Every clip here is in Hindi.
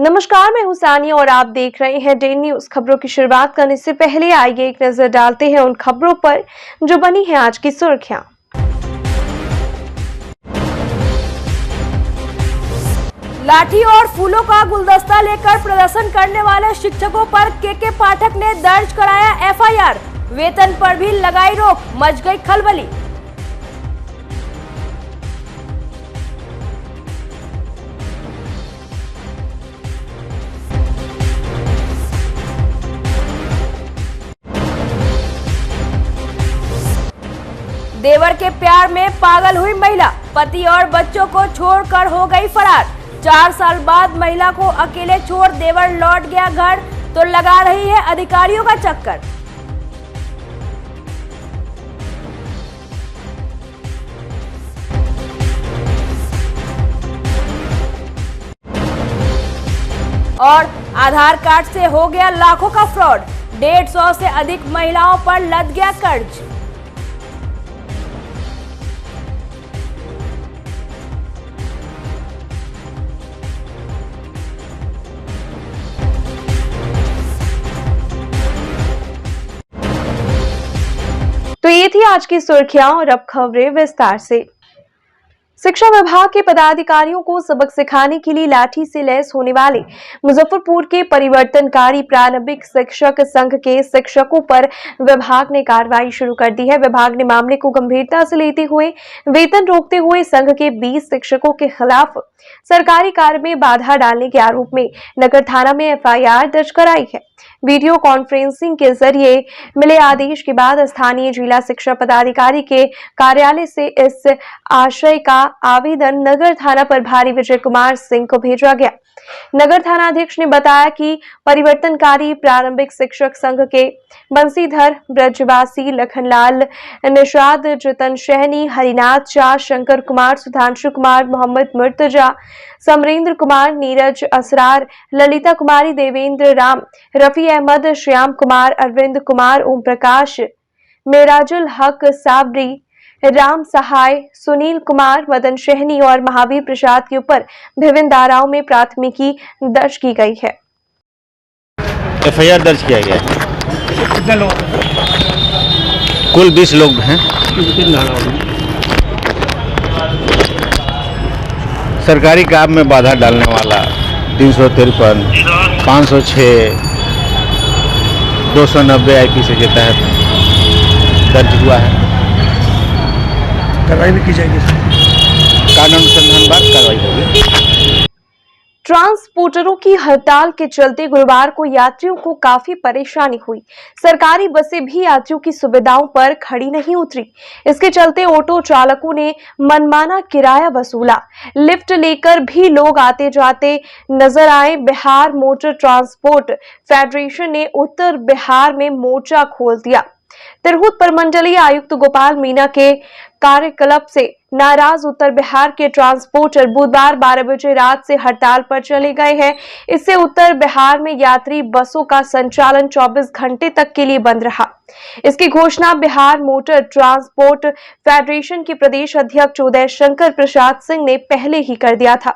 नमस्कार, मैं हूं सानिया और आप देख रहे हैं डे न्यूज। खबरों की शुरुआत करने से पहले आइए एक नजर डालते हैं उन खबरों पर जो बनी है आज की सुर्खियां। लाठी और फूलों का गुलदस्ता लेकर प्रदर्शन करने वाले शिक्षकों पर के पाठक ने दर्ज कराया एफआईआर। वेतन पर भी लगाई रोक, मच गई खलबली। देवर के प्यार में पागल हुई महिला, पति और बच्चों को छोड़कर हो गई फरार। 4 साल बाद महिला को अकेले छोड़ देवर लौट गया घर, तो लगा रही है अधिकारियों का चक्कर। और आधार कार्ड से हो गया लाखों का फ्रॉड, 150 से अधिक महिलाओं पर लद गया कर्ज। तो ये थी आज की सुर्खियां और अब खबरें विस्तार से। शिक्षा विभाग के पदाधिकारियों को सबक सिखाने के लिए लाठी से लैस होने वाले मुजफ्फरपुर के परिवर्तनकारी प्रारंभिक शिक्षक संघ के शिक्षकों पर विभाग ने कार्रवाई शुरू कर दी है। विभाग ने मामले को गंभीरता से लेते हुए वेतन रोकते हुए संघ के 20 शिक्षकों के खिलाफ सरकारी कार्य में बाधा डालने के आरोप में नगर थाना में एफआईआर दर्ज कराई है। वीडियो कॉन्फ्रेंसिंग के जरिए मिले आदेश के बाद स्थानीय जिला शिक्षा पदाधिकारी के कार्यालय से इस आशय का आवेदन नगर थाना प्रभारी विजय कुमार सिंह को भेजा गया। नगर थाना अध्यक्ष ने बताया कि परिवर्तनकारी प्रारंभिक शिक्षक संघ के बंसीधर, ब्रजवासी, लखनलाल, निषाद, जतन शहनी, हरिनाथ शाह, शंकर कुमार, सुधांशु कुमार, मोहम्मद मुर्तजा, समरेंद्र कुमार, नीरज, असरार, ललिता कुमारी, देवेंद्र राम, रफी अहमद, श्याम कुमार, अरविंद कुमार, ओम प्रकाश, मेराजुल हक, साबरी, राम सहाय, सुनील कुमार, मदन शहनी और महावीर प्रसाद के ऊपर विभिन्न धाराओं में प्राथमिकी दर्ज की गई है। एफआईआर दर्ज किया गया है। कितने लोग? कुल 20 लोग हैं। सरकारी काम में बाधा डालने वाला 353, 506, 290 आईपीसी के तहत दर्ज हुआ है। कार्रवाई भी की जाएगी। कारण अनुसंधान बाद कार्रवाई होगी। ट्रांसपोर्टरों की हड़ताल के चलते गुरुवार को यात्रियों को काफी परेशानी हुई। सरकारी बसें भी यात्रियों की सुविधाओं पर खड़ी नहीं उतरी। इसके चलते ऑटो चालकों ने मनमाना किराया वसूला। लिफ्ट लेकर भी लोग आते जाते नजर आए। बिहार मोटर ट्रांसपोर्ट फेडरेशन ने उत्तर बिहार में मोर्चा खोल दिया। तिरहुत प्रमंडलीय आयुक्त गोपाल मीणा के कार्यकलाप से नाराज उत्तर बिहार के ट्रांसपोर्टर बुधवार 12 बजे रात से हड़ताल पर चले गए हैं। इससे उत्तर बिहार में यात्री बसों का संचालन 24 घंटे तक के लिए बंद रहा। इसकी घोषणा बिहार मोटर ट्रांसपोर्ट फेडरेशन के प्रदेश अध्यक्ष उदय शंकर प्रसाद सिंह ने पहले ही कर दिया था।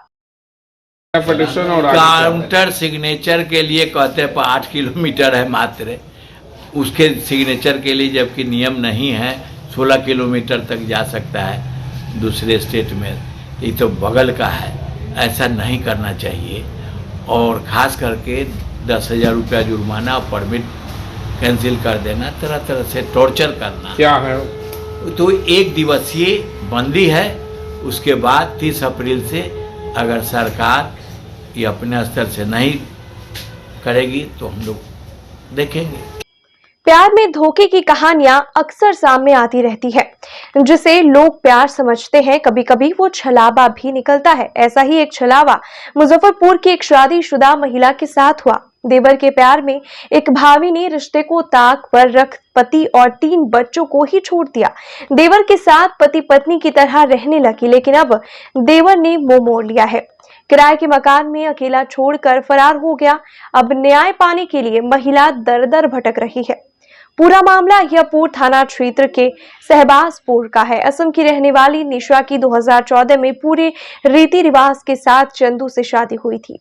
काउंटर सिग्नेचर के लिए कहते हैं 8 किलोमीटर है मात्र, उसके सिग्नेचर के लिए जबकि नियम नहीं है 16 किलोमीटर तक जा सकता है दूसरे स्टेट में। ये तो बगल का है, ऐसा नहीं करना चाहिए। और ख़ास करके 10,000 रुपया जुर्माना और परमिट कैंसिल कर देना, तरह तरह से टॉर्चर करना। क्या है तो 1 दिवसीय बंदी है। उसके बाद 30 अप्रैल से अगर सरकार ये अपने स्तर से नहीं करेगी तो हम लोग देखेंगे। प्यार में धोखे की कहानियां अक्सर सामने आती रहती है, जिसे लोग प्यार समझते हैं। कभी कभी वो छलावा भी निकलता है। ऐसा ही एक छलावा मुजफ्फरपुर की एक शादीशुदा महिला के साथ हुआ। देवर के प्यार में एक भाभी ने रिश्ते को ताक पर रख पति और 3 बच्चों को ही छोड़ दिया। देवर के साथ पति पत्नी की तरह रहने लगी, लेकिन अब देवर ने मुंह मोड़ लिया है। किराए के मकान में अकेला छोड़कर फरार हो गया। अब न्याय पाने के लिए महिला दर दर भटक रही है। पूरा मामला अहियापुर थाना क्षेत्र के सहबाजपुर का है। असम की रहने वाली निशा की 2014 में पूरे रीति रिवाज के साथ चंदू से शादी हुई थी।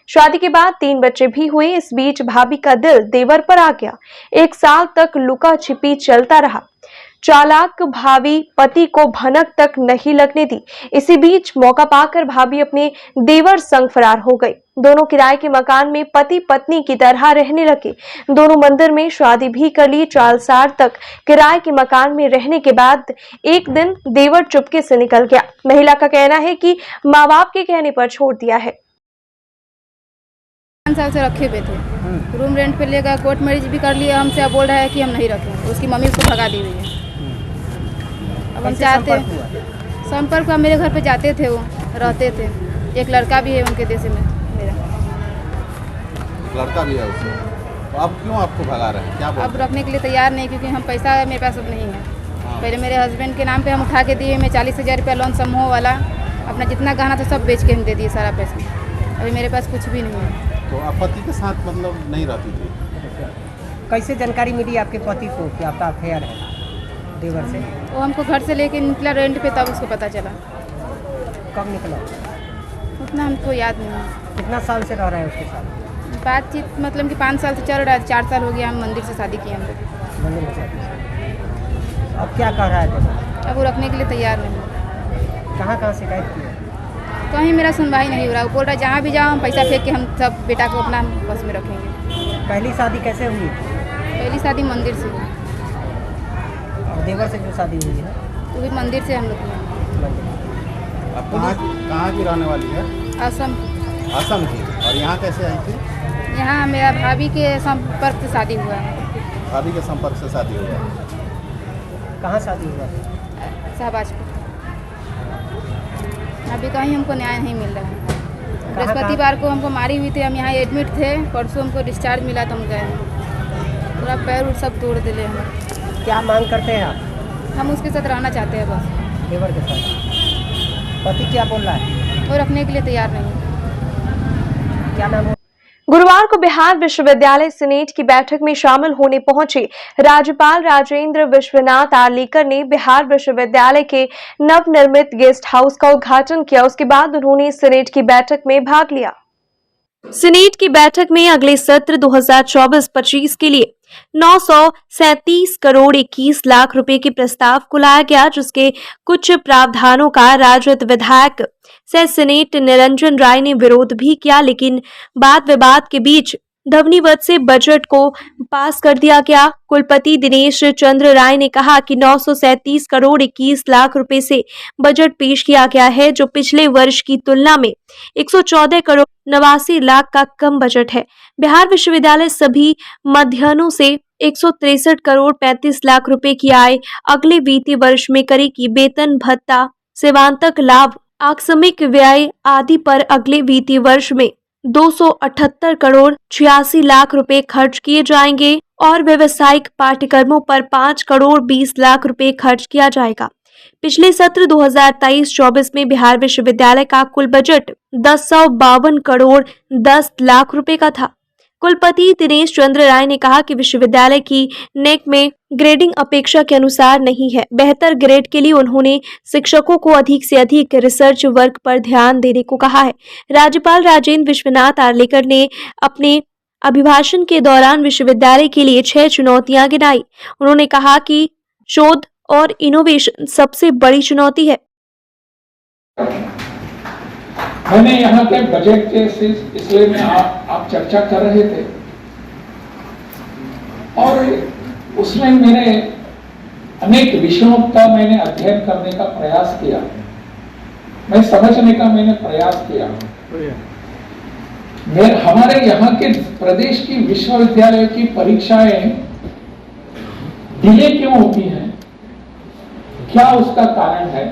शादी के बाद 3 बच्चे भी हुए। इस बीच भाभी का दिल देवर पर आ गया। 1 साल तक लुका छिपी चलता रहा। चालाक भाभी पति को भनक तक नहीं लगने दी। इसी बीच मौका पाकर भाभी अपने देवर संग फरार हो गई। दोनों किराए के मकान में पति पत्नी की तरह रहने लगे। दोनों मंदिर में शादी भी कर ली। 4 साल तक किराए के मकान में रहने के बाद एक दिन देवर चुपके से निकल गया। महिला का कहना है कि माँ बाप के कहने पर छोड़ दिया है। 5 साल से रखे हुए थे, रूम रेंट पे ले गए, कोर्ट मैरिज भी कर लिया हमसे। अब बोल रहा है कि हम नहीं रखें। उसकी मम्मी उसको भगा दी हुई है। अब हम चाहते संपर्क का मेरे घर पे जाते थे, वो रहते थे। एक लड़का भी है उनके देश में मेरा। लड़का भी है उससे, तो अब क्यों आपको भगा रहे हैं? क्या बोल अब रखने के लिए तैयार नहीं, क्योंकि हम पैसा मेरे पास अब नहीं है। पहले मेरे हस्बैंड के नाम पे हम उठा के दिए। मैं 40,000 रुपया लोन समूह वाला, अपना जितना गहना था सब बेच के हम दे दिए सारा पैसा। अभी मेरे पास कुछ भी नहीं है। तो आप पति के साथ मतलब नहीं रहती थी? कैसे जानकारी मिली आपके पति को कि आपका अफेयर है देवर से? वो हमको घर से लेके निकला रेंट पे, तब उसको पता चला। कब निकला? उतना हमको याद नहीं है। कितना साल से रह रहे हैं उसके साथ? बातचीत मतलब कि 5 साल से चल रहा है। 4 साल हो गया हम मंदिर से शादी किए हम लोग। मंदिर में शादी। अब क्या कह रहा है देवर? अब वो रखने के लिए तैयार नहीं। कहाँ शिकायत की है? कहीं मेरा सुनवाई नहीं हो रहा। वो बोल रहा है जहाँ भी जाओ हम पैसा फेंक के हम सब बेटा को अपना बस में रखेंगे। पहली शादी कैसे हुई? पहली शादी मंदिर से हुई। और देवर से जो शादी हुई है वो भी मंदिर से हम लोग की। अब कहाँ की रहने वाली है? असम। असम की। और यहाँ कैसे आई थी? यहाँ मेरा भाभी के संपर्क से शादी हुआ है। भाभी के संपर्क से शादी हुआ? कहाँ शादी हुआ? शाहबाजपुर। अभी कहीं हमको न्याय नहीं मिल रहा है। बृहस्पतिवार को हमको मारी हुई थी, हम यहाँ एडमिट थे। परसों हमको डिस्चार्ज मिला तो हम गए। पूरा पैर उर सब तोड़ दिले हम। क्या मांग करते हैं आप? हम उसके साथ रहना चाहते हैं बस। देवर के साथ? पति क्या बोल रहा है? वो रखने के लिए तैयार नहीं है। क्या नाम है? गुरुवार को बिहार विश्वविद्यालय सीनेट की बैठक में शामिल होने पहुंचे राज्यपाल राजेंद्र विश्वनाथ आर्लेकर ने बिहार विश्वविद्यालय के नवनिर्मित गेस्ट हाउस का उद्घाटन किया। उसके बाद उन्होंने सीनेट की बैठक में भाग लिया। सीनेट की बैठक में अगले सत्र 2024-25 के लिए 937 करोड़ 21 लाख रुपए के प्रस्ताव को लाया गया, जिसके कुछ प्रावधानों का राजद विधायक सह सीनेट निरंजन राय ने विरोध भी किया, लेकिन वाद विवाद के बीच ध्वनिमत से बजट को पास कर दिया गया। कुलपति दिनेश चंद्र राय ने कहा कि 937 करोड़ 21 लाख रुपए से बजट पेश किया गया है, जो पिछले वर्ष की तुलना में 114 करोड़ 89 लाख का कम बजट है। बिहार विश्वविद्यालय सभी मध्याह्नों से 163 करोड़ 35 लाख रुपए की आय अगले वित्तीय वर्ष में करेगी। वेतन भत्ता, सेवांतक लाभ, आकस्मिक व्यय आदि पर अगले वित्तीय वर्ष में 278 करोड़ 86 लाख रुपए खर्च किए जाएंगे और व्यावसायिक पाठ्यक्रमों पर 5 करोड़ 20 लाख रुपए खर्च किया जाएगा। पिछले सत्र 2023-24 में बिहार विश्वविद्यालय का कुल बजट 1052 करोड़ 10 लाख रुपए का था। कुलपति दिनेश चंद्र राय ने कहा कि विश्वविद्यालय की नेक में ग्रेडिंग अपेक्षा के अनुसार नहीं है। बेहतर ग्रेड के लिए उन्होंने शिक्षकों को अधिक से अधिक रिसर्च वर्क पर ध्यान देने को कहा है। राज्यपाल राजेंद्र विश्वनाथ आर्लेकर ने अपने अभिभाषण के दौरान विश्वविद्यालय के लिए 6 चुनौतियां गिनाई। उन्होंने कहा कि शोध और इनोवेशन सबसे बड़ी चुनौती है। मैंने यहाँ के बजट के इसलिए में आप चर्चा कर रहे थे और उसमें मैंने अनेक विषयों का मैंने अध्ययन करने का प्रयास किया, मैं समझने का मैंने प्रयास किया। हमारे यहाँ के प्रदेश की विश्वविद्यालय की परीक्षाएं डिले क्यों होती हैं, क्या उसका कारण है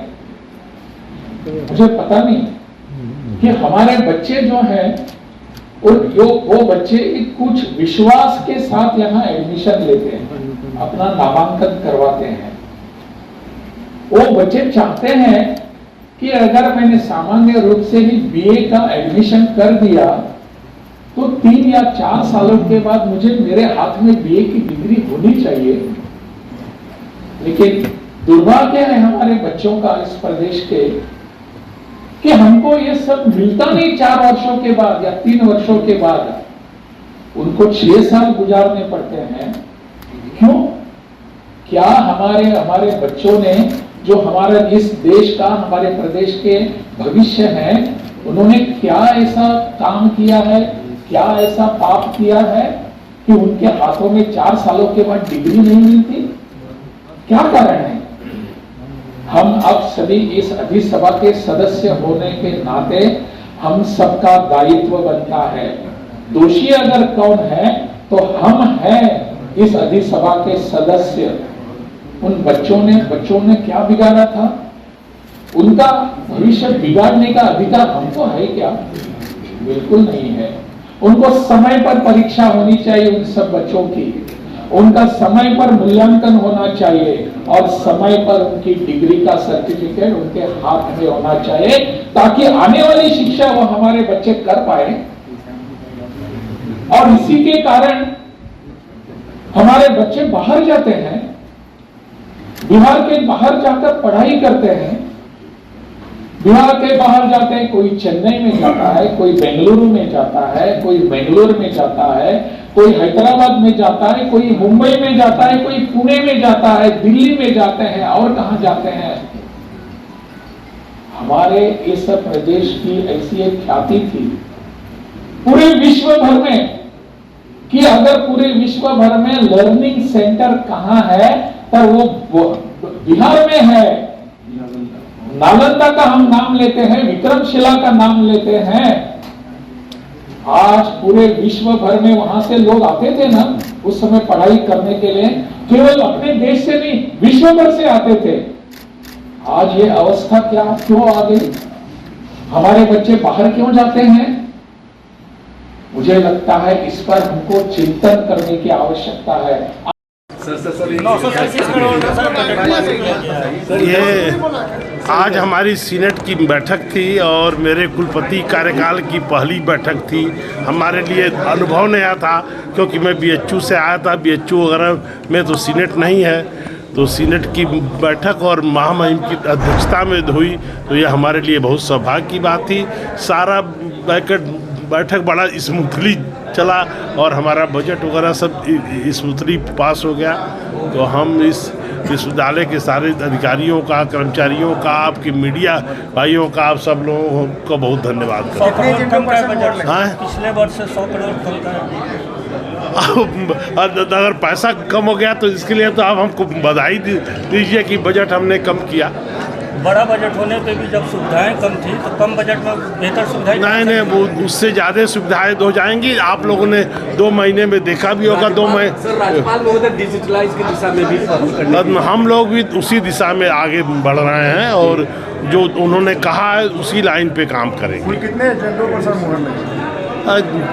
मुझे पता नहीं। कि हमारे बच्चे जो हैं वो बच्चे कुछ विश्वास के साथ यहाँ एडमिशन लेते हैं, अपना नामांकन करवाते हैं। वो बच्चे चाहते हैं कि अगर मैंने सामान्य रूप से ही बीए का एडमिशन कर दिया तो 3 या 4 सालों के बाद मुझे मेरे हाथ में बीए की डिग्री होनी चाहिए। लेकिन दुर्भाग्य है हमारे बच्चों का इस प्रदेश के कि हमको ये सब मिलता नहीं 4 वर्षों के बाद या 3 वर्षों के बाद, उनको 6 साल गुजारने पड़ते हैं। क्यों? क्या हमारे बच्चों ने, जो हमारा इस देश का, हमारे प्रदेश के भविष्य है, उन्होंने क्या ऐसा काम किया है, क्या ऐसा पाप किया है कि उनके हाथों में 4 सालों के बाद डिग्री नहीं मिलती? क्या कारण है? हम अब सभी इस अधिसभा के सदस्य होने के नाते हम सबका दायित्व बनता है। दोषी अगर कौन है तो हम हैं इस अधिसभा के सदस्य। उन बच्चों ने क्या बिगाड़ा था? उनका भविष्य बिगाड़ने का अधिकार हमको है क्या? बिल्कुल नहीं है। उनको समय पर परीक्षा होनी चाहिए, उन सब बच्चों की उनका समय पर मूल्यांकन होना चाहिए और समय पर उनकी डिग्री का सर्टिफिकेट उनके हाथ में होना चाहिए, ताकि आने वाली शिक्षा वो हमारे बच्चे कर पाए। और इसी के कारण हमारे बच्चे बाहर जाते हैं, बिहार के बाहर जाकर पढ़ाई करते हैं। बिहार के बाहर जाते हैं, कोई चेन्नई में जाता है, कोई बेंगलुरु में जाता है, कोई बेंगलोर में जाता है, कोई हैदराबाद में जाता है, कोई मुंबई में जाता है, कोई पुणे में जाता है, दिल्ली में जाते हैं, और कहां जाते हैं। हमारे इस प्रदेश की ऐसी एक ख्याति थी पूरे विश्व भर में कि अगर पूरे विश्व भर में लर्निंग सेंटर कहां है तो वो बिहार में है। नालंदा का हम नाम लेते हैं, विक्रमशिला का नाम लेते हैं। आज पूरे विश्व भर में वहां से लोग आते थे ना उस समय पढ़ाई करने के लिए, केवल अपने देश से नहीं विश्व भर से आते थे। आज ये अवस्था क्यों आ गई? हमारे बच्चे बाहर क्यों जाते हैं? मुझे लगता है इस पर हमको चिंतन करने की आवश्यकता है। ये आज हमारी सीनेट की बैठक थी और मेरे कुलपति कार्यकाल की पहली बैठक थी। हमारे लिए अनुभव नया था क्योंकि मैं बीएचयू से आया था। बीएचयू वगैरह में तो सीनेट नहीं है, तो सीनेट की बैठक और महामहिम की अध्यक्षता में हुई, तो यह हमारे लिए बहुत सौभाग्य की बात थी। सारा बैठक बड़ा स्मूथली चला और हमारा बजट वगैरह सब स्मूथली पास हो गया। तो हम इस विश्वविद्यालय के सारे अधिकारियों का, कर्मचारियों का, आपके मीडिया भाइयों का, आप सब लोगों को बहुत धन्यवाद करते हैं। पिछले वर्ष से 100 करोड़ कम का अगर पैसा कम हो गया तो इसके लिए तो आप हमको बधाई दीजिए कि बजट हमने कम किया। बड़ा बजट होने पे भी जब सुविधाएं कम थी तो कम बजट में बेहतर सुविधाएं नहीं, वो उससे ज़्यादा सुविधाएं हो जाएंगी। आप लोगों ने 2 महीने में देखा भी होगा। 2 महीने राज्यपाल महोदय डिजिटलाइज की दिशा में भी हम लोग भी उसी दिशा में आगे बढ़ रहे हैं और जो उन्होंने कहा है उसी लाइन पे काम करेंगे। कितने एजेंडों पर सर मुहर लगी?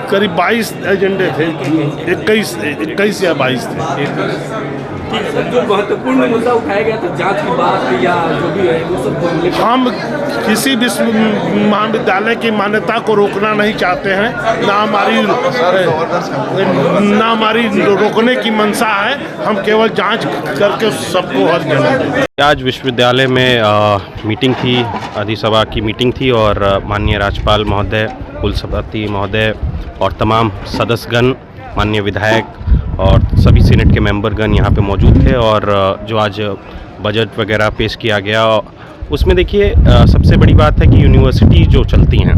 करीब 22 एजेंडे थे, 21 या 22 थे। जो महत्वपूर्ण मुद्दा उठाया गया था जांच की बात या जो भी है वो सब हम किसी भी महाविद्यालय की मान्यता को रोकना नहीं चाहते हैं, ना हमारी रोकने की मंशा है। हम केवल जांच करके सबको हल करेंगे। आज विश्वविद्यालय में मीटिंग थी, अधिसभा की मीटिंग थी और माननीय राज्यपाल महोदय, कुलपति महोदय और तमाम सदस्यगण, माननीय विधायक और सभी सीनेट के मेंबरगण यहाँ पे मौजूद थे। और जो आज बजट वगैरह पेश किया गया उसमें देखिए सबसे बड़ी बात है कि यूनिवर्सिटी जो चलती हैं,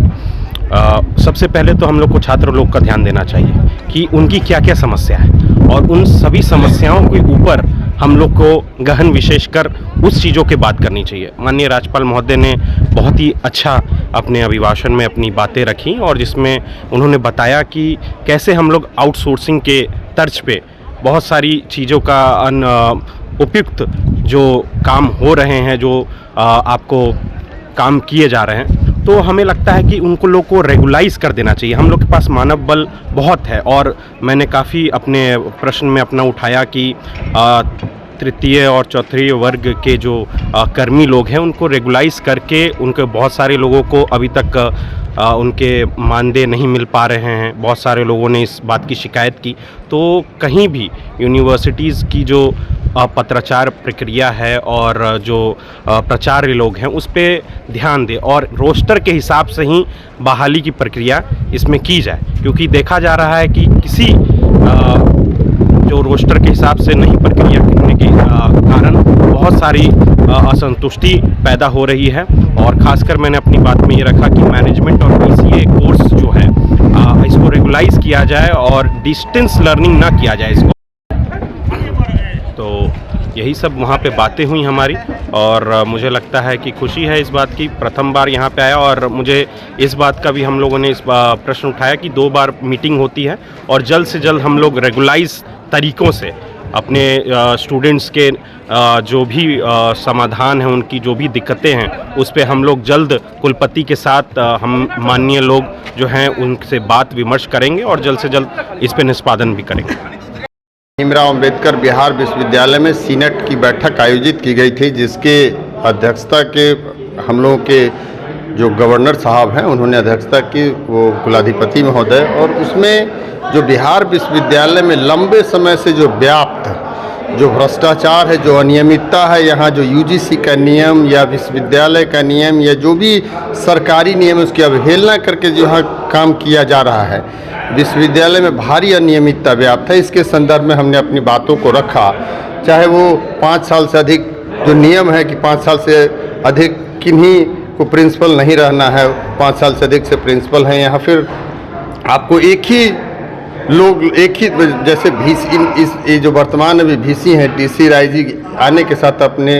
सबसे पहले तो हम लोग को छात्र लोग का ध्यान देना चाहिए कि उनकी क्या क्या समस्या है और उन सभी समस्याओं के ऊपर हम लोग को गहन विशेषकर उस चीज़ों की बात करनी चाहिए। माननीय राज्यपाल महोदय ने बहुत ही अच्छा अपने अभिभाषण में अपनी बातें रखी और जिसमें उन्होंने बताया कि कैसे हम लोग आउटसोर्सिंग के तर्ज पे बहुत सारी चीज़ों का उपयुक्त जो काम हो रहे हैं, जो आपको काम किए जा रहे हैं, तो हमें लगता है कि उनको लोग को रेगुलाइज कर देना चाहिए। हम लोग के पास मानव बल बहुत है और मैंने काफ़ी अपने प्रश्न में अपना उठाया कि तृतीय और चौथे वर्ग के जो कर्मी लोग हैं उनको रेगुलाइज करके उनके बहुत सारे लोगों को अभी तक उनके मानदेय नहीं मिल पा रहे हैं। बहुत सारे लोगों ने इस बात की शिकायत की। तो कहीं भी यूनिवर्सिटीज़ की जो पत्राचार प्रक्रिया है और जो प्राचार्य लोग हैं उस पे ध्यान दें और रोस्टर के हिसाब से ही बहाली की प्रक्रिया इसमें की जाए, क्योंकि देखा जा रहा है कि किसी जो रोस्टर के हिसाब से नहीं प्रक्रिया करने के कारण बहुत सारी असंतुष्टि पैदा हो रही है। और ख़ासकर मैंने अपनी बात में ये रखा कि मैनेजमेंट और PCA कोर्स जो है इसको रेगुलाइज किया जाए और डिस्टेंस लर्निंग ना किया जाए इसको। तो यही सब वहाँ पे बातें हुई हमारी और मुझे लगता है कि खुशी है इस बात की, प्रथम बार यहाँ पे आया और मुझे इस बात का भी हम लोगों ने इस प्रश्न उठाया कि 2 बार मीटिंग होती है और जल्द से जल्द हम लोग रेगुलाइज तरीक़ों से अपने स्टूडेंट्स के जो भी समाधान हैं, उनकी जो भी दिक्कतें हैं उस पे हम लोग जल्द कुलपति के साथ हम माननीय लोग जो हैं उनसे बात विमर्श करेंगे और जल्द से जल्द इस पे निष्पादन भी करेंगे। भीमराव अंबेडकर बिहार विश्वविद्यालय में सीनेट की बैठक आयोजित की गई थी, जिसके अध्यक्षता के हम लोगों के जो गवर्नर साहब हैं उन्होंने अध्यक्षता की, वो कुलाधिपति महोदय। और उसमें जो बिहार विश्वविद्यालय में लंबे समय से जो व्याप्त जो भ्रष्टाचार है, जो अनियमितता है, यहाँ जो UGC का नियम या विश्वविद्यालय का नियम या जो भी सरकारी नियम है उसकी अवहेलना करके जो यहाँ काम किया जा रहा है, विश्वविद्यालय में भारी अनियमितता व्याप्त है। इसके संदर्भ में हमने अपनी बातों को रखा, चाहे वो 5 साल से अधिक जो नियम है कि 5 साल से अधिक किन्हीं को प्रिंसिपल नहीं रहना है, 5 साल से अधिक से प्रिंसिपल हैं, या फिर आपको एक ही लोग एक ही जैसे ये जो वर्तमान में VC हैं TC राइजी आने के साथ अपने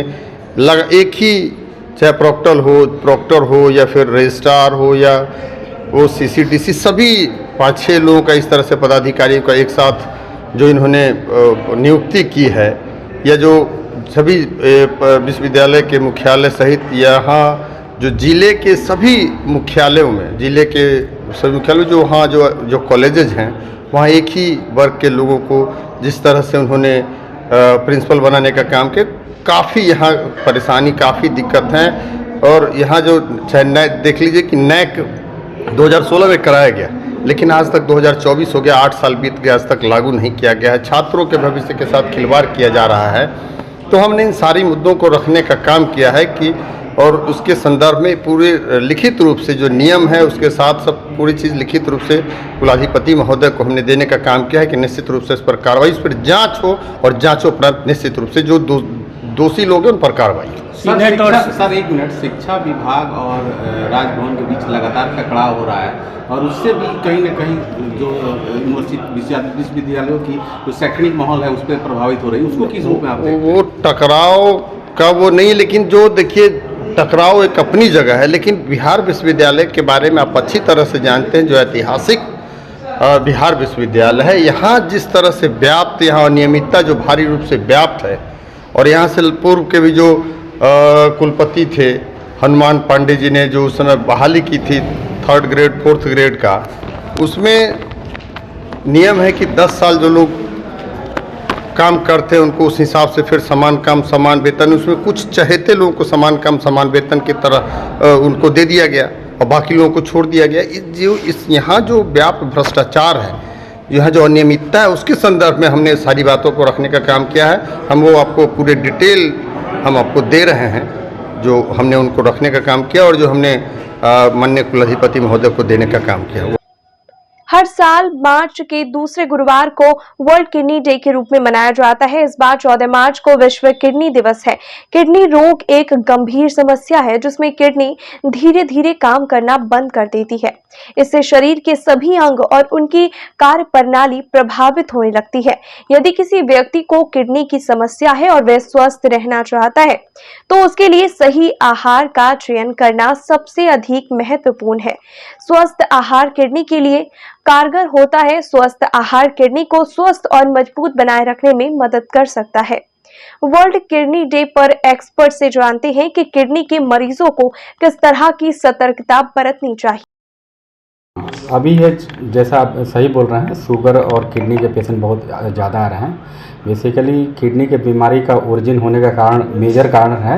एक ही चाहे प्रॉक्टर हो या फिर रजिस्ट्रार हो या वो CCTC सभी 5-6 लोगों का इस तरह से पदाधिकारियों का एक साथ जो इन्होंने नियुक्ति की है, या जो सभी विश्वविद्यालय के मुख्यालय सहित यहाँ जो जिले के सभी मुख्यालयों में, जिले के सभी मुख्यालय जो वहाँ जो कॉलेजेस हैं वहाँ एक ही वर्ग के लोगों को जिस तरह से उन्होंने प्रिंसिपल बनाने का काम किया, काफ़ी यहाँ परेशानी, काफ़ी दिक्कत है। और यहाँ जो चाहे देख लीजिए कि NAC 2016 में कराया गया, लेकिन आज तक 2024 हो गया, 8 साल बीत गए, आज तक लागू नहीं किया गया है। छात्रों के भविष्य के साथ खिलवाड़ किया जा रहा है। तो हमने इन सारी मुद्दों को रखने का काम किया है कि और उसके संदर्भ में पूरे लिखित रूप से जो नियम है उसके साथ सब पूरी चीज़ लिखित रूप से कुलाधिपति महोदय को हमने देने का काम किया है कि निश्चित रूप से इस पर कार्रवाई, इस पर जांच हो और जांचों उपरांत निश्चित रूप से जो दोषी लोग हैं उन पर कार्रवाई। सर एक मिनट, शिक्षा विभाग और राजभवन के बीच लगातार टकराव हो रहा है और उससे भी कहीं न कहीं जो विश्वविद्यालयों की जो शैक्षणिक माहौल है उस पर प्रभावित हो रही है, उसको किस रूप में आप देखते हैं? वो टकराव का वो नहीं, लेकिन जो देखिए टकराव एक अपनी जगह है, लेकिन बिहार विश्वविद्यालय के बारे में आप अच्छी तरह से जानते हैं, जो ऐतिहासिक बिहार विश्वविद्यालय है, यहाँ जिस तरह से व्याप्त यहाँ अनियमितता जो भारी रूप से व्याप्त है, और यहाँ से पूर्व के भी जो कुलपति थे हनुमान पांडे जी ने जो उस समय बहाली की थी 3rd ग्रेड 4th ग्रेड का, उसमें नियम है कि 10 साल जो लोग काम करते हैं उनको उस हिसाब से फिर समान काम समान वेतन, उसमें कुछ चहेते लोगों को समान काम समान वेतन की तरह उनको दे दिया गया और बाकी लोगों को छोड़ दिया गया। यहाँ जो व्यापक भ्रष्टाचार है, यहाँ जो अनियमितता है, उसके संदर्भ में हमने सारी बातों को रखने का काम किया है। हम वो आपको पूरे डिटेल हम आपको दे रहे हैं, जो हमने उनको रखने का काम किया और जो हमने माननीय कुलाधिपति महोदय को देने का काम किया। हर साल मार्च के दूसरे गुरुवार को वर्ल्ड किडनी डे के रूप में मनाया जाता है। इस बार 14 मार्च को विश्व किडनी दिवस है। किडनी रोग एक गंभीर समस्या है जिसमें किडनी धीरे धीरे काम करना बंद कर देती है। इससे शरीर के सभी अंग और उनकी कार्य प्रणाली प्रभावित होने लगती है। यदि किसी व्यक्ति को किडनी की समस्या है और वह स्वस्थ रहना चाहता है तो उसके लिए सही आहार का चयन करना सबसे अधिक महत्वपूर्ण है। स्वस्थ आहार किडनी के लिए कारगर होता है। स्वस्थ आहार किडनी को स्वस्थ और मजबूत बनाए रखने में मदद कर सकता है। वर्ल्ड किडनी डे पर एक्सपर्ट से जानते हैं कि किडनी के मरीजों को किस तरह की सतर्कता बरतनी चाहिए। अभी ये जैसा आप सही बोल रहे हैं, शुगर और किडनी के पेशेंट बहुत ज़्यादा आ रहे हैं, बेसिकली किडनी के बीमारी का ओरिजिन होने का कारण, मेजर कारण है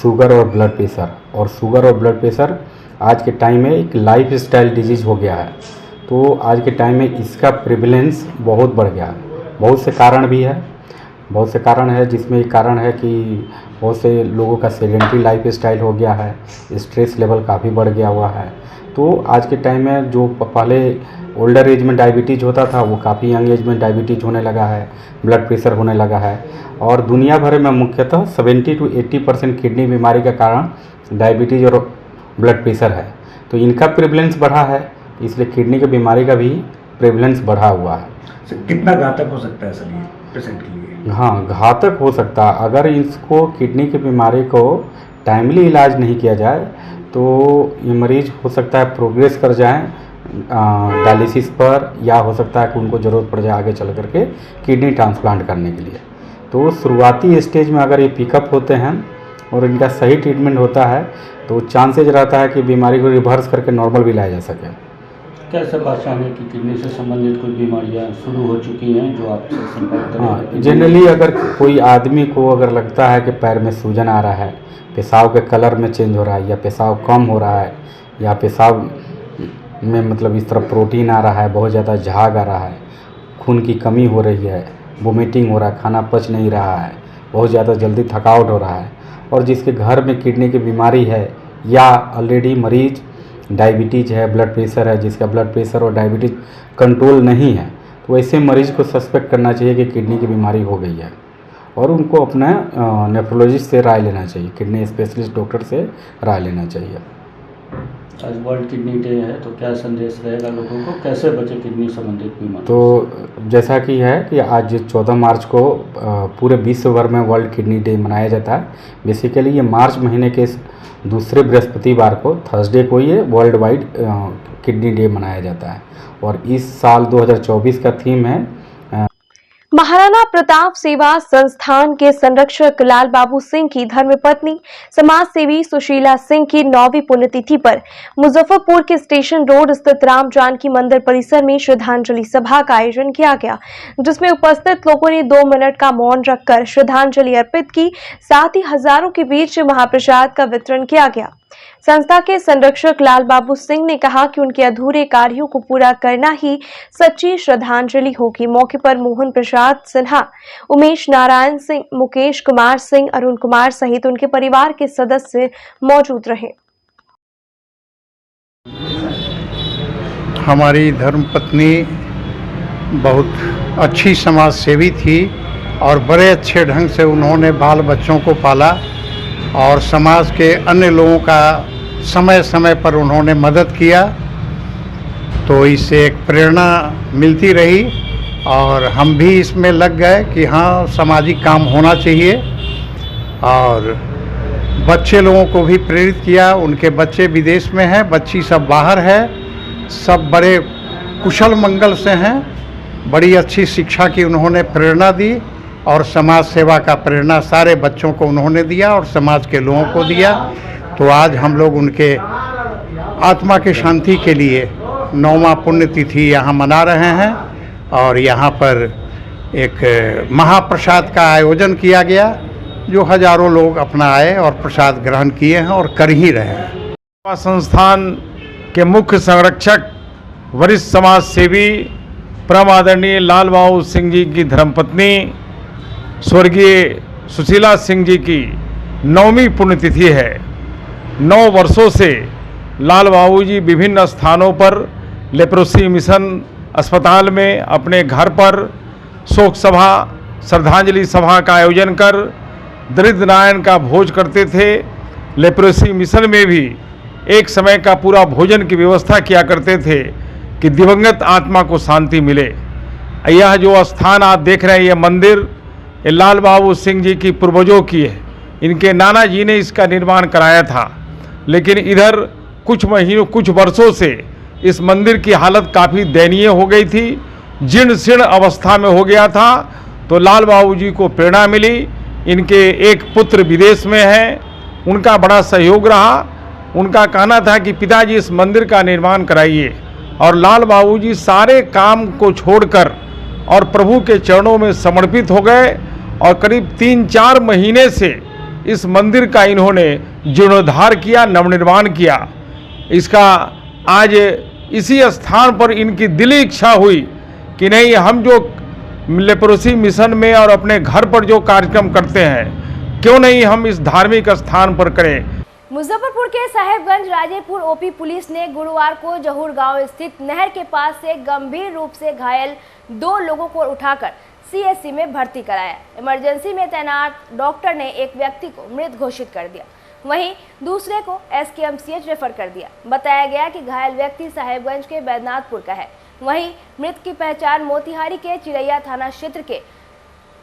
शुगर और ब्लड प्रेशर। और शुगर और ब्लड प्रेशर आज के टाइम में एक लाइफ स्टाइल डिजीज़ हो गया है। तो आज के टाइम में इसका प्रेवलेंस बहुत बढ़ गया है। बहुत से कारण भी है, बहुत से कारण है, जिसमें एक कारण है कि बहुत से लोगों का सेडेंटरी लाइफ स्टाइल हो गया है, स्ट्रेस लेवल काफ़ी बढ़ गया हुआ है। तो आज के टाइम में जो पहले ओल्डर एज में डायबिटीज़ होता था वो काफ़ी यंग एज में डायबिटीज़ होने लगा है, ब्लड प्रेशर होने लगा है। और दुनिया भर में मुख्यतः 70 to 80% किडनी बीमारी का कारण डायबिटीज़ और ब्लड प्रेशर है। तो इनका प्रेवलेंस बढ़ा है, इसलिए किडनी की बीमारी का भी प्रेवलेंस बढ़ा हुआ है। कितना घातक हो सकता है सर ये पेशेंट के लिए? हाँ, घातक हो सकता है। अगर इसको किडनी की बीमारी को टाइमली इलाज नहीं किया जाए तो ये मरीज़ हो सकता है प्रोग्रेस कर जाएं डायलिसिस पर, या हो सकता है कि उनको ज़रूरत पड़ जाए आगे चल करके किडनी ट्रांसप्लांट करने के लिए। तो शुरुआती स्टेज में अगर ये पिकअप होते हैं और इनका सही ट्रीटमेंट होता है तो चांसेज रहता है कि बीमारी को रिवर्स करके नॉर्मल भी लाया जा सके। कैसे पहचाने कि किडनी से संबंधित कोई बीमारियां शुरू हो चुकी हैं जो आपसे संपर्क करें? हाँ, जनरली अगर कोई आदमी को अगर लगता है कि पैर में सूजन आ रहा है, पेशाब के कलर में चेंज हो रहा है, या पेशाब कम हो रहा है, या पेशाब में मतलब इस तरह प्रोटीन आ रहा है, बहुत ज़्यादा झाग आ रहा है, खून की कमी हो रही है, वोमिटिंग हो रहा है, खाना पच नहीं रहा है, बहुत ज़्यादा जल्दी थकावट हो रहा है, और जिसके घर में किडनी की बीमारी है या ऑलरेडी मरीज डायबिटीज़ है, ब्लड प्रेशर है, जिसका ब्लड प्रेशर और डायबिटीज़ कंट्रोल नहीं है, तो ऐसे मरीज़ को सस्पेक्ट करना चाहिए कि किडनी की बीमारी हो गई है और उनको अपना नेफ्रोलॉजिस्ट से राय लेना चाहिए, किडनी स्पेशलिस्ट डॉक्टर से राय लेना चाहिए। आज वर्ल्ड किडनी डे है तो क्या संदेश रहेगा लोगों को, कैसे बचे किडनी संबंधित बीमारी? तो जैसा कि है कि आज 14 मार्च को पूरे विश्व भर में वर्ल्ड किडनी डे मनाया जाता है। बेसिकली ये मार्च महीने के दूसरे बृहस्पतिवार को, थर्सडे को, ये वर्ल्ड वाइड किडनी डे मनाया जाता है। और इस साल 2024 का थीम है महाराणा प्रताप सेवा संस्थान के संरक्षक लाल बाबू सिंह की धर्मपत्नी समाज सेवी सुशीला सिंह की 9वीं पुण्यतिथि पर मुजफ्फरपुर के स्टेशन रोड स्थित राम जानकी मंदिर परिसर में श्रद्धांजलि सभा का आयोजन किया गया, जिसमें उपस्थित लोगों ने 2 मिनट का मौन रखकर श्रद्धांजलि अर्पित की। साथ ही हजारों के बीच महाप्रसाद का वितरण किया गया। संस्था के संरक्षक लाल बाबू सिंह ने कहा कि उनके अधूरे कार्यों को पूरा करना ही सच्ची श्रद्धांजलि होगी। मौके पर मोहन प्रसाद सिन्हा, उमेश नारायण सिंह, मुकेश कुमार सिंह, अरुण कुमार सहित उनके परिवार के सदस्य मौजूद रहे। हमारी धर्मपत्नी बहुत अच्छी समाज सेवी थी और बड़े अच्छे ढंग से उन्होंने बाल बच्चों को पाला और समाज के अन्य लोगों का समय समय पर उन्होंने मदद किया। तो इससे एक प्रेरणा मिलती रही और हम भी इसमें लग गए कि हाँ, सामाजिक काम होना चाहिए। और बच्चे लोगों को भी प्रेरित किया। उनके बच्चे विदेश में हैं, बच्ची सब बाहर है, सब बड़े कुशल मंगल से हैं। बड़ी अच्छी शिक्षा की उन्होंने प्रेरणा दी और समाज सेवा का प्रेरणा सारे बच्चों को उन्होंने दिया और समाज के लोगों को दिया। तो आज हम लोग उनके आत्मा के शांति के लिए 9वां पुण्यतिथि यहाँ मना रहे हैं और यहाँ पर एक महाप्रसाद का आयोजन किया गया, जो हजारों लोग अपना आए और प्रसाद ग्रहण किए हैं और कर ही रहे हैं। संस्थान के मुख्य संरक्षक वरिष्ठ समाज सेवी परम आदरणीय लाल बाबू सिंह जी की धर्मपत्नी स्वर्गीय सुशीला सिंह जी की 9वीं पुण्यतिथि है। 9 वर्षों से लाल बाबू जी विभिन्न स्थानों पर लेप्रोसी मिशन अस्पताल में, अपने घर पर शोक सभा, श्रद्धांजलि सभा का आयोजन कर दरिद्र नारायण का भोज करते थे। लेप्रोसी मिशन में भी एक समय का पूरा भोजन की व्यवस्था किया करते थे कि दिवंगत आत्मा को शांति मिले। यह जो स्थान आप देख रहे हैं, यह मंदिर ये लाल बाबू सिंह जी की पूर्वजों की है। इनके नाना जी ने इसका निर्माण कराया था, लेकिन इधर कुछ वर्षों से इस मंदिर की हालत काफ़ी दयनीय हो गई थी, जीर्ण शीर्ण अवस्था में हो गया था। तो लाल बाबू जी को प्रेरणा मिली। इनके एक पुत्र विदेश में हैं, उनका बड़ा सहयोग रहा। उनका कहना था कि पिताजी इस मंदिर का निर्माण कराइए, और लाल बाबू जी सारे काम को छोड़कर और प्रभु के चरणों में समर्पित हो गए और करीब 3-4 महीने से इस मंदिर का इन्होंने जीर्णोद्धार किया, नवनिर्माण किया। इसका आज इसी स्थान पर इनकी दिली इच्छा हुई कि नहीं, हम जो लेप्रोसी मिशन में और अपने घर पर जो कार्यक्रम करते हैं, क्यों नहीं हम इस धार्मिक स्थान पर करें। मुजफ्फरपुर के साहेबगंज राजेपुर ओपी पुलिस ने गुरुवार को जहूर गांव स्थित नहर के पास से गंभीर रूप से घायल 2 लोगों को उठाकर सीएचसी में भर्ती कराया। इमरजेंसी में तैनात डॉक्टर ने एक व्यक्ति को मृत घोषित कर दिया, वहीं दूसरे को एसकेएमसीएच रेफर कर दिया। बताया गया कि घायल व्यक्ति साहेबगंज के बैद्यनाथपुर का है। वहीं मृत की पहचान मोतिहारी के चिरैया थाना क्षेत्र के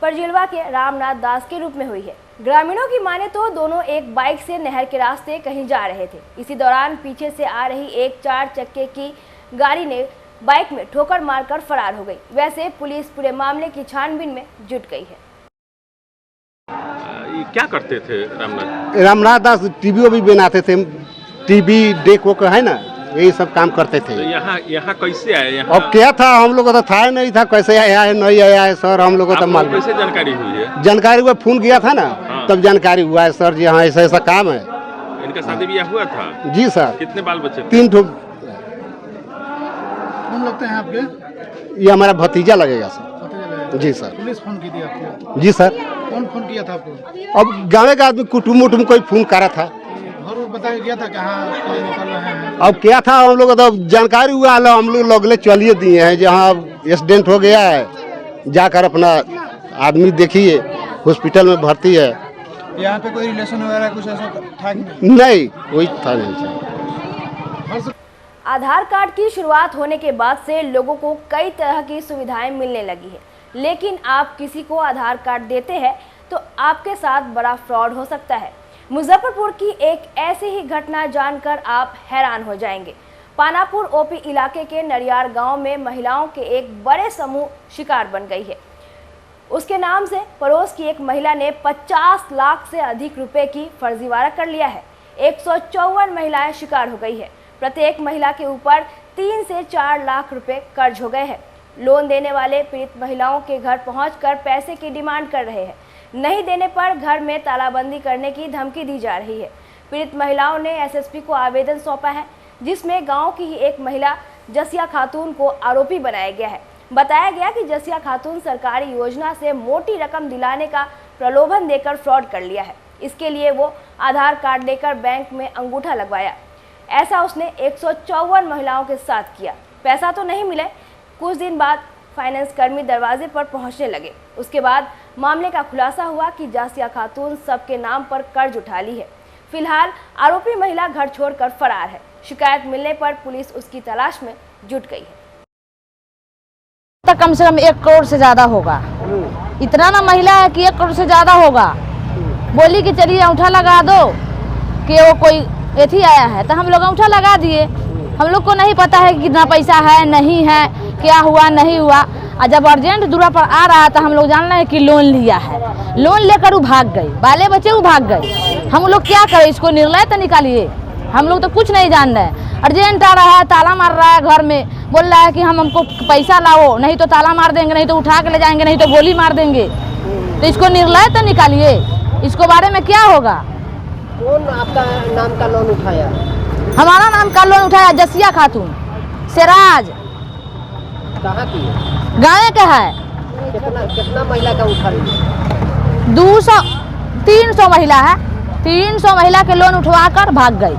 परजिलवा के रामनाथ दास के रूप में हुई है। ग्रामीणों की माने तो दोनों एक बाइक से नहर के रास्ते कहीं जा रहे थे। इसी दौरान पीछे से आ रही एक 4 चक्के की गाड़ी ने बाइक में ठोकर मारकर फरार हो गई। वैसे पुलिस पूरे मामले की छानबीन में जुट गई है। ये क्या करते थे रामनाथ? रामनाथ दास टीवी भी बनाते थे, टीवी डेक वो है ना, यही सब काम करते थे। तो यहाँ कैसे आए? यहाँ अब क्या था, हम लोग को तो था नहीं था, कैसे आया है नहीं आया है सर, हम लोग को तो मालूम। कैसे जानकारी हुई है? जानकारी हुआ, फोन किया था ना, तब जानकारी हुआ है सर जी, हाँ ऐसा ऐसा काम है। इनका शादी ब्याह हुआ था? जी सर। कितने बाल बच्चे? 3 ठो। कौन लगते हैं आपके? ये हमारा भतीजा लगेगा सर। जी सर। पुलिस फोन की थी आपको? जी सर। कौन फोन किया था आपको? अब गाँव का आदमी कुटुम्ब उटुम्ब कोई फोन करा था। और बताया गया था कहाँ निकल रहे हैं? अब क्या था, हम लोग तो जानकारी हुआ, हम लोग लगले चलिए दिए हैं, जहाँ एक्सीडेंट हो गया है जाकर अपना आदमी देखिए, हॉस्पिटल में भर्ती है। यहाँ पे कोई रिलेशन वगैरह कुछ ऐसा था नहीं, कोई था नहीं। आधार कार्ड की शुरुआत होने के बाद से लोगों को कई तरह की सुविधाएं मिलने लगी है, लेकिन आप किसी को आधार कार्ड देते हैं तो आपके साथ बड़ा फ्रॉड हो सकता है। मुजफ्फरपुर की एक ऐसी ही घटना जानकर आप हैरान हो जाएंगे। पानापुर ओपी इलाके के नरियार गांव में महिलाओं के एक बड़े समूह शिकार बन गई है। उसके नाम से पड़ोस की एक महिला ने 50 लाख से अधिक रुपए की फर्जीवाड़ा कर लिया है। 154 महिलाएं शिकार हो गई है। प्रत्येक महिला के ऊपर 3 से 4 लाख रुपए कर्ज हो गए हैं। लोन देने वाले पीड़ित महिलाओं के घर पहुंचकर पैसे की डिमांड कर रहे हैं। नहीं देने पर घर में तालाबंदी करने की धमकी दी जा रही है। पीड़ित महिलाओं ने एसएसपी को आवेदन सौंपा है, जिसमें गांव की ही एक महिला जसिया खातून को आरोपी बनाया गया है। बताया गया कि जसिया खातून सरकारी योजना से मोटी रकम दिलाने का प्रलोभन देकर फ्रॉड कर लिया है। इसके लिए वो आधार कार्ड लेकर बैंक में अंगूठा लगवाया। ऐसा उसने 154 महिलाओं के साथ किया। पैसा तो नहीं मिले। कुछ दिन बाद फाइनेंस कर्मी दरवाजे पर पहुंचने लगे। उसके बाद मामले का खुलासा हुआ कि जासिया खातून सबके नाम पर कर्ज उठा ली है। फिलहाल आरोपी महिला घर छोड़कर फरार है। शिकायत मिलने पर पुलिस उसकी तलाश में जुट गई है। तो कम से कम 1 करोड़ से ज्यादा होगा। इतना ना महिला है कि 1 करोड़ से ज्यादा होगा। बोली कि चलिए अंगूठा लगा दो कि वो कोई एथी आया है, तो हम लोग अंगूठा लगा दिए। हम लोग को नहीं पता है कि कितना पैसा है नहीं है, क्या हुआ नहीं हुआ। और जब अर्जेंट दूरा पर आ रहा था, हम लोग जान रहे हैं कि लोन लिया है। लोन लेकर वो भाग गई, बाले बच्चे वो भाग गए। हम लोग क्या करें, इसको निर्णय तो निकालिए। हम लोग तो कुछ नहीं जान रहे। अर्जेंट आ रहा है, ताला मार रहा है घर में, बोल रहा है कि हमको पैसा लाओ, नहीं तो ताला मार देंगे, नहीं तो उठा के ले जाएंगे, नहीं तो गोली मार देंगे। तो इसको निर्णय तो निकालिए, इसको बारे में क्या होगा। कौन आपका नाम का लोन उठाया? हमारा नाम का लोन उठाया जसिया खातून, सिराज। कहाँ की? गाँव का है। कितना महिला का उठा लिया? 300 महिला है। 300 महिला के लोन उठवाकर भाग गई।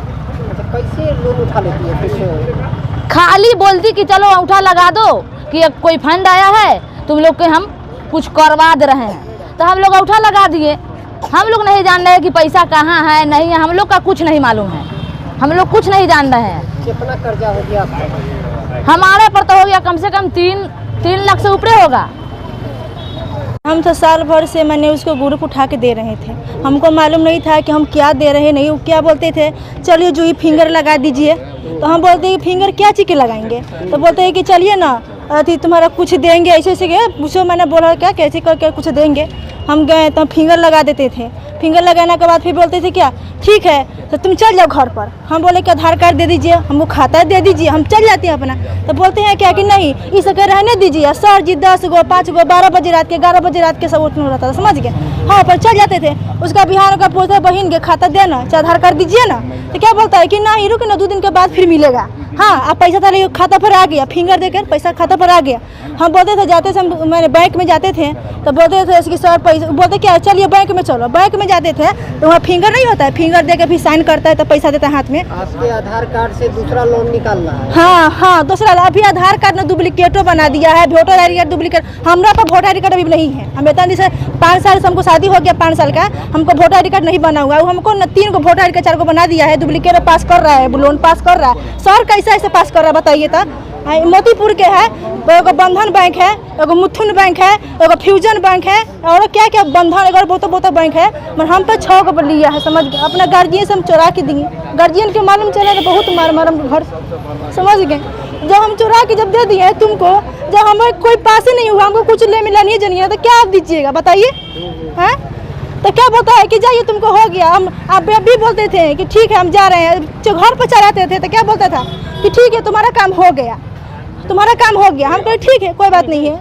अच्छा, कैसे लोन उठा लेती है? कैसे? खाली बोलती कि चलो अंगूठा लगा दो कि कोई फंड आया है, तुम लोग के हम कुछ करवा दे रहे हैं। तो हम लोग अंगूठा लगा दिए। हम लोग नहीं जान रहे कि पैसा कहाँ है नहीं है, हम लोग का कुछ नहीं मालूम है। हम लोग कुछ नहीं जान रहे हैं। कितना कर्जा हो गया आपका? हमारे पर तो हो गया कम से कम 3 लाख से ऊपर होगा। हम तो साल भर से मैंने उसको ग्रुप उठा के दे रहे थे। हमको मालूम नहीं था कि हम क्या दे रहे नहीं। वो क्या बोलते थे, चलिए जूही फिंगर लगा दीजिए। तो हम बोलते हैं फिंगर क्या चीज़ के लगाएंगे। तो बोलते हैं कि चलिए ना अथी तुम्हारा कुछ देंगे, ऐसे ऐसे गए पूछो, मैंने बोला क्या कैसे करके कुछ देंगे। हम गए तो फिंगर लगा देते थे, फिंगर लगाने के बाद फिर बोलते थे क्या ठीक है तो तुम चल जाओ घर पर। हम बोले कि आधार कार्ड दे दीजिए, हमको खाता दे दीजिए, हम चल जाते हैं अपना। तो बोलते हैं क्या कि नहीं इस रहने दीजिए। सर जी 10 गो 5 गो 12 बजे रात के 11 बजे रात के सब उठना रहता था, समझ गए। हाँ पर चल जाते थे। उसका बिहार का पूछता बहन के खाता देना चाहे आधार कार्ड दीजिए ना, तो क्या बोलता है कि नहीं रुक ना 2 दिन के बाद फिर मिलेगा। हाँ अब पैसा था खाता पर आ गया, फिंगर देकर पैसा खाता पर आ गया। हम बोलते थे जाते थे, मैंने बैंक में जाते थे तो बोलते थे इसकी सर पैसा, बोलते क्या चलिए बैंक में चलो। बैंक में जाते थे तो वहाँ फिंगर नहीं होता है, फिंगर दे के फिर साइन करता है तो पैसा देता है हाथ में। आपके आधार कार्ड से दूसरा लोन निकालना है? हाँ हाँ दूसरा। अभी आधार कार्ड ने डुप्लीकेटो बना दिया है, voter I D card duplicate. हमारा तो वोटर आई डी कार्ड अभी नहीं है। हम इतना जैसे 5 साल से हमको शादी हो गया, 5 साल का हमको वोटर आई डी कार्ड नहीं बना हुआ है। हमको 3 को वोटर आई डी कार्ड 4 को बना दिया है, डुप्लीकेट पास कर रहा है, लोन पास कर रहा है। सर कैसे ऐसे पास कर रहा है बताइए तो। मोतीपुर के है, एगो बंधन बैंक है, एगो मुथुन बैंक है, एगो फ्यूजन बैंक है और क्या क्या बंधन एगो बहुत बैंक है। मगर हम पे 6 को लिया है, समझ गए। अपना गार्जियन से हम चुरा के दिए, गार्जियन के मालूम चले तो बहुत मार हम घर, समझ गए। जब हम चुरा के जब दे दिए तुमको, जब हमें कोई पास ही नहीं हुआ, हमको कुछ ले मिला नहीं जानिए तो क्या आप दीजिएगा बताइए। हैं तो क्या बोलता है कि जाइए तुमको हो गया। हम आप भी बोलते थे कि ठीक है हम जा रहे हैं। जो घर पर चलाते थे तो क्या बोलता था कि ठीक है तुम्हारा काम हो गया, तुम्हारा काम हो गया। हम कहे ठीक है कोई बात नहीं है,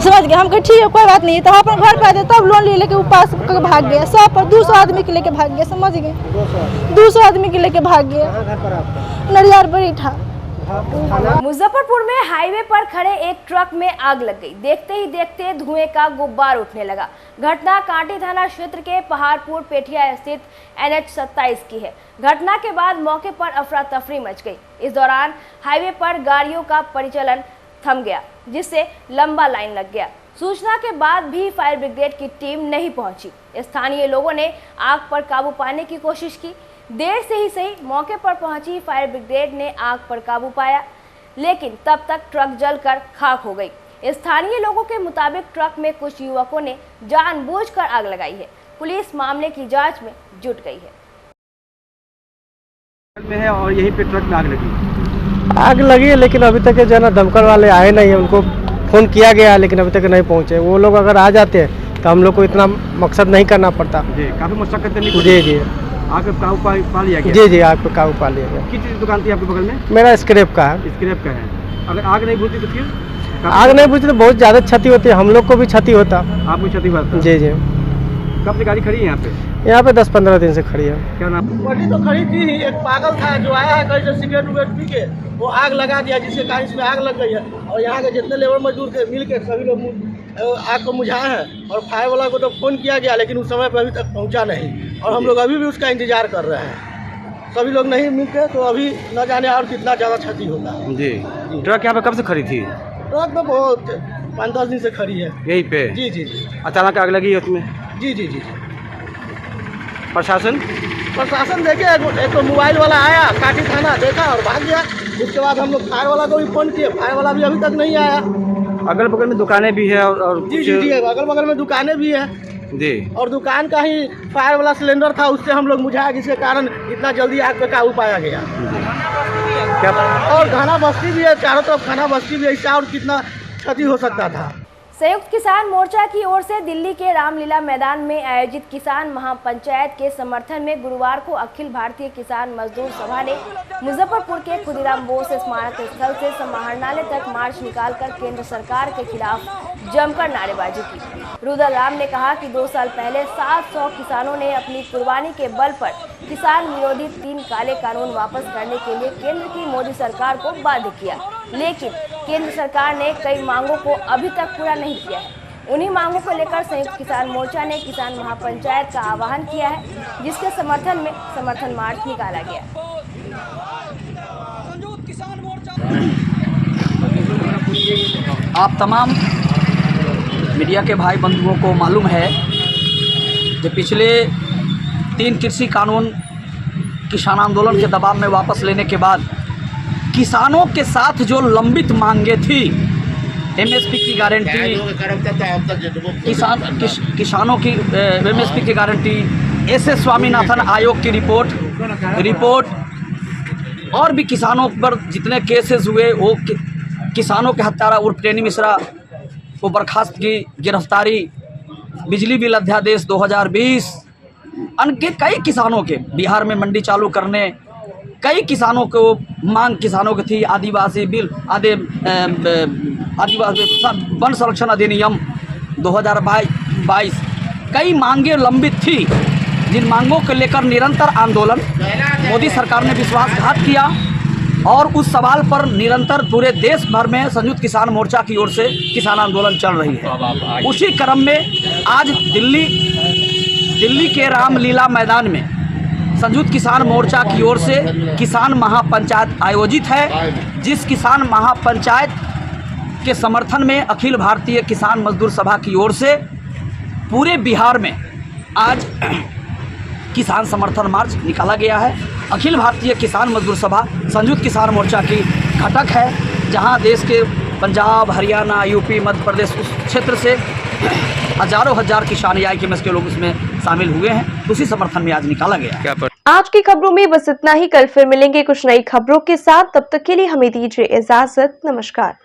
समझ गए। हम कहे ठीक है कोई बात नहीं है। तो अपन घर पे आते तब लोन ले लेके वो पास भाग गया। 100 पर 200 आदमी के लेके भाग गया, समझ गए। 200 आदमी के लेके भाग गया, नरियार पर ही था। मुजफ्फरपुर में हाईवे पर खड़े एक ट्रक में आग लग गई। देखते ही देखते धुएं का गुब्बार उठने लगा। घटना कांटी थाना क्षेत्र के पहाड़पुर पेठिया स्थित NH 27 की है। घटना के बाद मौके पर अफरा तफरी मच गई। इस दौरान हाईवे पर गाड़ियों का परिचालन थम गया, जिससे लंबा लाइन लग गया। सूचना के बाद भी फायर ब्रिगेड की टीम नहीं पहुंची। स्थानीय लोगों ने आग पर काबू पाने की कोशिश की। देर से ही सही मौके पर पहुंची फायर ब्रिगेड ने आग पर काबू पाया, लेकिन तब तक ट्रक जलकर खाक हो गई। स्थानीय लोगों के मुताबिक ट्रक में कुछ युवकों ने जानबूझकर आग लगाई है। पुलिस मामले की जांच में जुट गई है। और यहीं पे ट्रक में आग लगी है, लेकिन अभी तक जो है ना दमकल वाले आए नहीं है। उनको फ़ोन किया गया लेकिन अभी तक नहीं पहुंचे। वो लोग अगर आ जाते हैं तो हम लोग को इतना मकसद नहीं करना पड़ता। जी काफ़ी मशक्कत करनी जी जी आग पे काबू पा लिया गया? जी जी आग पे काबू पा लिया गया। किस चीज़ दुकान थी आपके बगल में? मेरा स्क्रैप का है। स्क्रैप का है। अगर आग नहीं बुझती तो फिर? आग नहीं बुझती तो बहुत ज़्यादा क्षति होती है, हम लोग को भी क्षति होता। आपको क्षति होता? जी जी। कब से गाड़ी खड़ी है यहाँ पे? यहाँ पे 10-15 दिन से खड़ी है। क्या नाम? बड़ी तो खड़ी थी ही, एक पागल था जो आया है कहीं से सिगरेट उगरेट पी के वो आग लगा दिया, जिसके कारण इसमें आग लग गई है। और यहाँ के जितने लेबर मजदूर थे मिल के सभी लोग आग को बुझाए हैं। और फायर वाला को तो फ़ोन किया गया लेकिन उस समय पर अभी तक पहुँचा नहीं, और हम लोग अभी भी उसका इंतजार कर रहे हैं। सभी लोग नहीं मिलते तो अभी न जाने और कितना ज़्यादा क्षति होता है। जी ट्रक यहाँ पे कब से खड़ी थी? ट्रक तो बहुत 5-10 दिन से खड़ी है यहीं पे? जी जी जी। अचानक आग लगी है उसमें? जी जी जी। प्रशासन देखे, एक तो मोबाइल वाला आया काटी थाना देखा और भाग गया। उसके बाद हम लोग फायर वाला को भी फ़ोन किए, फायर वाला भी अभी तक नहीं आया। अगल बगल में दुकानें भी है और जी जी जी अगल बगल में दुकानें भी है जी। और दुकान का ही फायर वाला सिलेंडर था, उससे हम लोग बुझाया, जिसके कारण इतना जल्दी आग पे काबू पाया गया। क्या और घना बस्ती भी है, चारों तरफ घना बस्ती भी है, इससे और कितना क्षति हो सकता था। संयुक्त किसान मोर्चा की ओर से दिल्ली के रामलीला मैदान में आयोजित किसान महापंचायत के समर्थन में गुरुवार को अखिल भारतीय किसान मजदूर सभा ने मुजफ्फरपुर के खुदीराम बोस स्मारक स्थल से समाहरणालय तक मार्च निकालकर केंद्र सरकार के खिलाफ जमकर नारेबाजी की। रुद्रराम ने कहा कि 2 साल पहले 700 किसानों ने अपनी कुर्बानी के बल पर किसान विरोधी 3 काले कानून वापस करने के लिए केंद्र की मोदी सरकार को बाध्य किया, लेकिन केंद्र सरकार ने कई मांगों को अभी तक पूरा नहीं किया है। उन्हीं मांगों को लेकर संयुक्त किसान मोर्चा ने किसान महापंचायत का आह्वान किया है, जिसके समर्थन में समर्थन मार्च निकाला गया। आप तमाम मीडिया के भाई बंधुओं को मालूम है कि पिछले 3 कृषि कानून किसान आंदोलन के दबाव में वापस लेने के बाद किसानों के साथ जो लंबित मांगे थी, MSP की गारंटी, किसानों की MSP की गारंटी, SS स्वामीनाथन आयोग की रिपोर्ट और भी किसानों पर जितने केसेस हुए वो किसानों के हत्यारा उर्फ टेनी मिश्रा को बर्खास्त की गिरफ्तारी, बिजली बिल अध्यादेश 2020, अन्य कई किसानों के बिहार में मंडी चालू करने, कई किसानों को मांग किसानों की थी, आदिवासी बिल आदिवासी वन संरक्षण अधिनियम 2022, कई मांगे लंबित थी, जिन मांगों को लेकर निरंतर आंदोलन मोदी सरकार ने विश्वासघात किया और उस सवाल पर निरंतर पूरे देश भर में संयुक्त किसान मोर्चा की ओर से किसान आंदोलन चल रही है। उसी क्रम में आज दिल्ली के रामलीला मैदान में संयुक्त किसान मोर्चा की ओर से किसान महापंचायत आयोजित है, जिस किसान महापंचायत के समर्थन में अखिल भारतीय किसान मजदूर सभा की ओर से पूरे बिहार में आज किसान समर्थन मार्च निकाला गया है। अखिल भारतीय किसान मजदूर सभा संयुक्त किसान मोर्चा की घटक है, जहां देश के पंजाब, हरियाणा, यूपी, मध्य प्रदेश उस क्षेत्र से हजारों हजार किसान या के के लोग इसमें शामिल हुए हैं। उसी समर्थन में आज निकाला गया है। आज की खबरों में बस इतना ही। कल फिर मिलेंगे कुछ नई खबरों के साथ। तब तक के लिए हमें दीजिए इजाजत। नमस्कार।